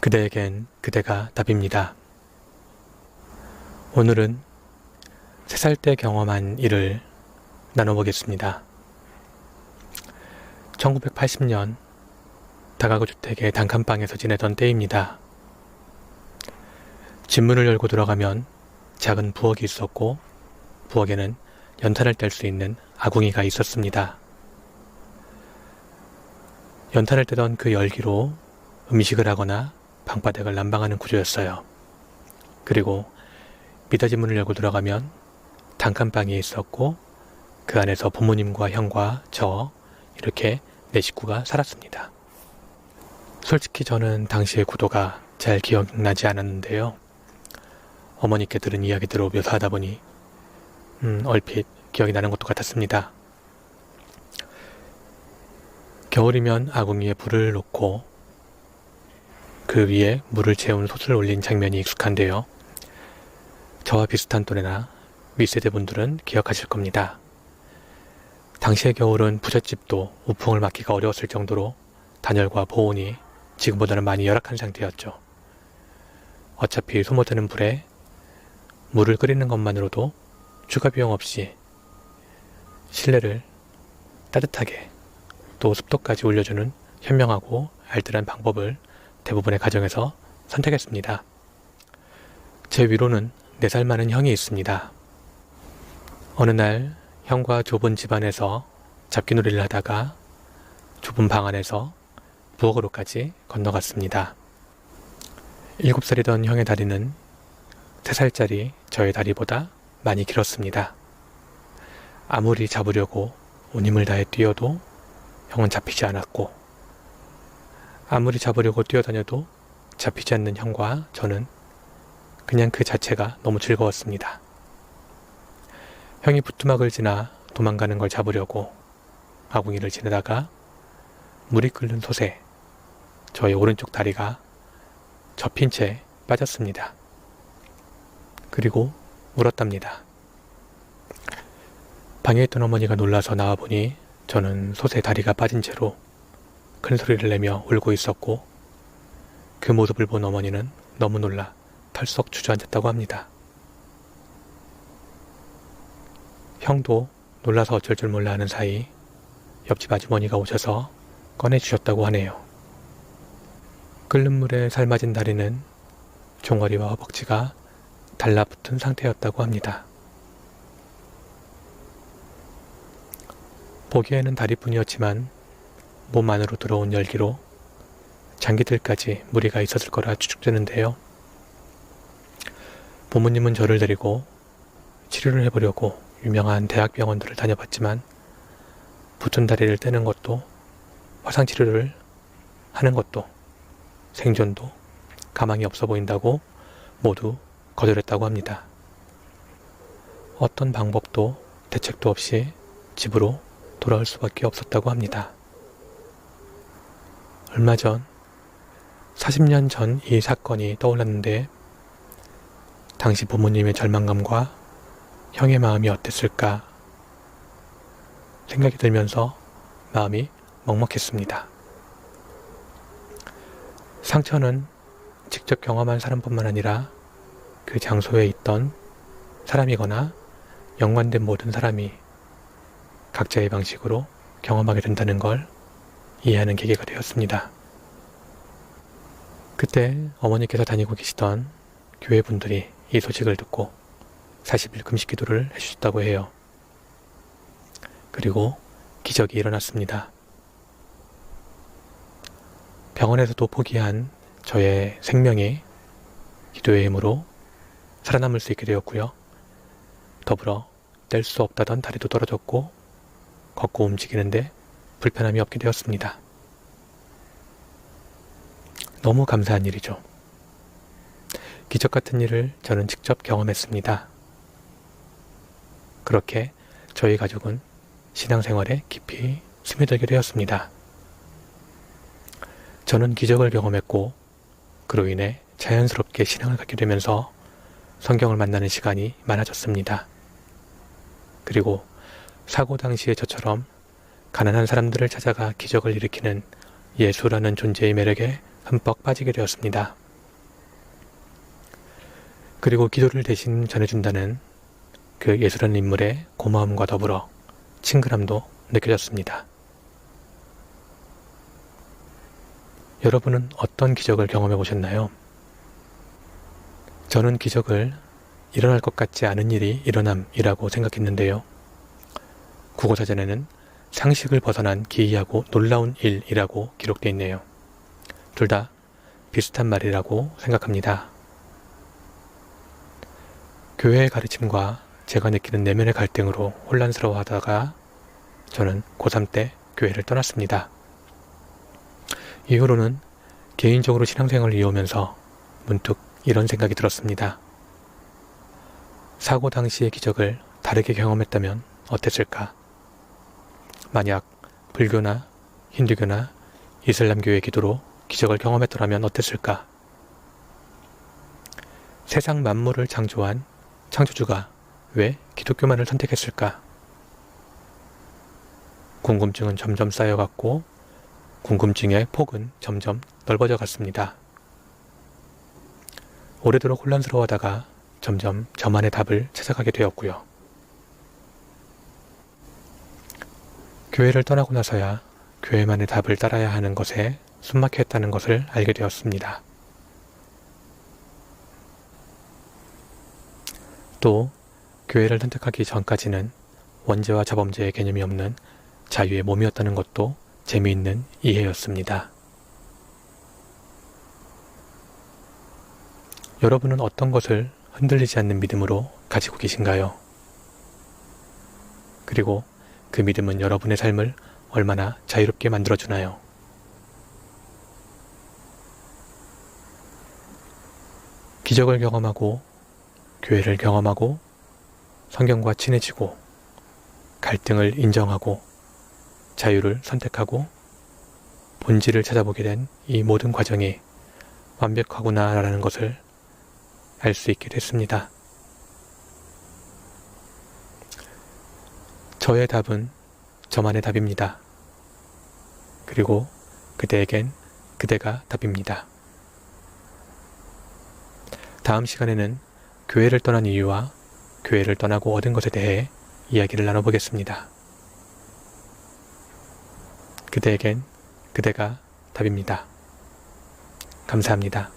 그대에겐 그대가 답입니다. 오늘은 3살 때 경험한 일을 나눠보겠습니다. 1980년 다가구 주택의 단칸방에서 지내던 때입니다. 집문을 열고 들어가면 작은 부엌이 있었고 부엌에는 연탄을 뗄 수 있는 아궁이가 있었습니다. 연탄을 떼던 그 열기로 음식을 하거나 방바닥을 난방하는 구조였어요. 그리고 미닫이 문을 열고 들어가면 단칸방이 있었고 그 안에서 부모님과 형과 저 이렇게 4식구가 살았습니다. 솔직히 저는 당시의 구도가 잘 기억나지 않았는데요. 어머니께 들은 이야기대로 묘사하다 보니 얼핏 기억이 나는 것도 같았습니다. 겨울이면 아궁이에 불을 놓고 그 위에 물을 채운 솥을 올린 장면이 익숙한데요. 저와 비슷한 또래나 윗세대 분들은 기억하실 겁니다. 당시의 겨울은 부잣집도 우풍을 맞기가 어려웠을 정도로 단열과 보온이 지금보다는 많이 열악한 상태였죠. 어차피 소모되는 불에 물을 끓이는 것만으로도 추가 비용 없이 실내를 따뜻하게 또 습도까지 올려주는 현명하고 알뜰한 방법을 대부분의 가정에서 선택했습니다. 제 위로는 4살 많은 형이 있습니다. 어느 날 형과 좁은 집안에서 잡기놀이를 하다가 좁은 방 안에서 부엌으로까지 건너갔습니다. 7살이던 형의 다리는 3살짜리 저의 다리보다 많이 길었습니다. 아무리 잡으려고 온 힘을 다해 뛰어도 형은 잡히지 않았고 아무리 잡으려고 뛰어다녀도 잡히지 않는 형과 저는 그냥 그 자체가 너무 즐거웠습니다. 형이 부뚜막을 지나 도망가는 걸 잡으려고 아궁이를 지나다가 물이 끓는 솥에 저의 오른쪽 다리가 접힌 채 빠졌습니다. 그리고 울었답니다. 방에 있던 어머니가 놀라서 나와보니 저는 솥에 다리가 빠진 채로 큰 소리를 내며 울고 있었고 그 모습을 본 어머니는 너무 놀라 털썩 주저앉았다고 합니다. 형도 놀라서 어쩔 줄 몰라 하는 사이 옆집 아주머니가 오셔서 꺼내주셨다고 하네요. 끓는 물에 삶아진 다리는 종아리와 허벅지가 달라붙은 상태였다고 합니다. 보기에는 다리뿐이었지만 몸 안으로 들어온 열기로 장기들까지 무리가 있었을 거라 추측되는데요. 부모님은 저를 데리고 치료를 해보려고 유명한 대학병원들을 다녀봤지만 붙은 다리를 떼는 것도 화상치료를 하는 것도 생존도 가망이 없어 보인다고 모두 거절했다고 합니다. 어떤 방법도 대책도 없이 집으로 돌아올 수밖에 없었다고 합니다. 얼마 전 40년 전 이 사건이 떠올랐는데 당시 부모님의 절망감과 형의 마음이 어땠을까 생각이 들면서 마음이 먹먹했습니다. 상처는 직접 경험한 사람뿐만 아니라 그 장소에 있던 사람이거나 연관된 모든 사람이 각자의 방식으로 경험하게 된다는 걸 이해하는 계기가 되었습니다. 그때 어머니께서 다니고 계시던 교회분들이 이 소식을 듣고 40일 금식 기도를 해주셨다고 해요. 그리고 기적이 일어났습니다. 병원에서도 포기한 저의 생명이 기도의 힘으로 살아남을 수 있게 되었고요. 더불어 뗄 수 없다던 다리도 떨어졌고 걷고 움직이는데 불편함이 없게 되었습니다. 너무 감사한 일이죠. 기적 같은 일을 저는 직접 경험했습니다. 그렇게 저희 가족은 신앙생활에 깊이 스며들게 되었습니다. 저는 기적을 경험했고 그로 인해 자연스럽게 신앙을 갖게 되면서 성경을 만나는 시간이 많아졌습니다. 그리고 사고 당시의 저처럼 가난한 사람들을 찾아가 기적을 일으키는 예수라는 존재의 매력에 흠뻑 빠지게 되었습니다. 그리고 기도를 대신 전해준다는 그 예술한 인물의 고마움과 더불어 친근함도 느껴졌습니다. 여러분은 어떤 기적을 경험해 보셨나요? 저는 기적을 일어날 것 같지 않은 일이 일어남이라고 생각했는데요. 국어사전에는 상식을 벗어난 기이하고 놀라운 일이라고 기록되어 있네요. 둘 다 비슷한 말이라고 생각합니다. 교회의 가르침과 제가 느끼는 내면의 갈등으로 혼란스러워하다가 저는 고3 때 교회를 떠났습니다. 이후로는 개인적으로 신앙생활을 이어오면서 문득 이런 생각이 들었습니다. 사고 당시의 기적을 다르게 경험했다면 어땠을까? 만약 불교나 힌두교나 이슬람교의 기도로 기적을 경험했더라면 어땠을까? 세상 만물을 창조한 창조주가 왜 기독교만을 선택했을까? 궁금증은 점점 쌓여갔고 궁금증의 폭은 점점 넓어져 갔습니다. 오래도록 혼란스러워하다가 점점 저만의 답을 찾아가게 되었고요. 교회를 떠나고 나서야 교회만의 답을 따라야 하는 것에 숨막혔다는 것을 알게 되었습니다. 또 교회를 선택하기 전까지는 원죄와 자범죄의 개념이 없는 자유의 몸이었다는 것도 재미있는 이해였습니다. 여러분은 어떤 것을 흔들리지 않는 믿음으로 가지고 계신가요? 그리고 그 믿음은 여러분의 삶을 얼마나 자유롭게 만들어주나요? 기적을 경험하고 교회를 경험하고 성경과 친해지고 갈등을 인정하고 자유를 선택하고 본질을 찾아보게 된 이 모든 과정이 완벽하구나라는 것을 알 수 있게 됐습니다. 저의 답은 저만의 답입니다. 그리고 그대에겐 그대가 답입니다. 다음 시간에는 교회를 떠난 이유와 교회를 떠나고 얻은 것에 대해 이야기를 나눠보겠습니다. 그대에겐 그대가 답입니다. 감사합니다.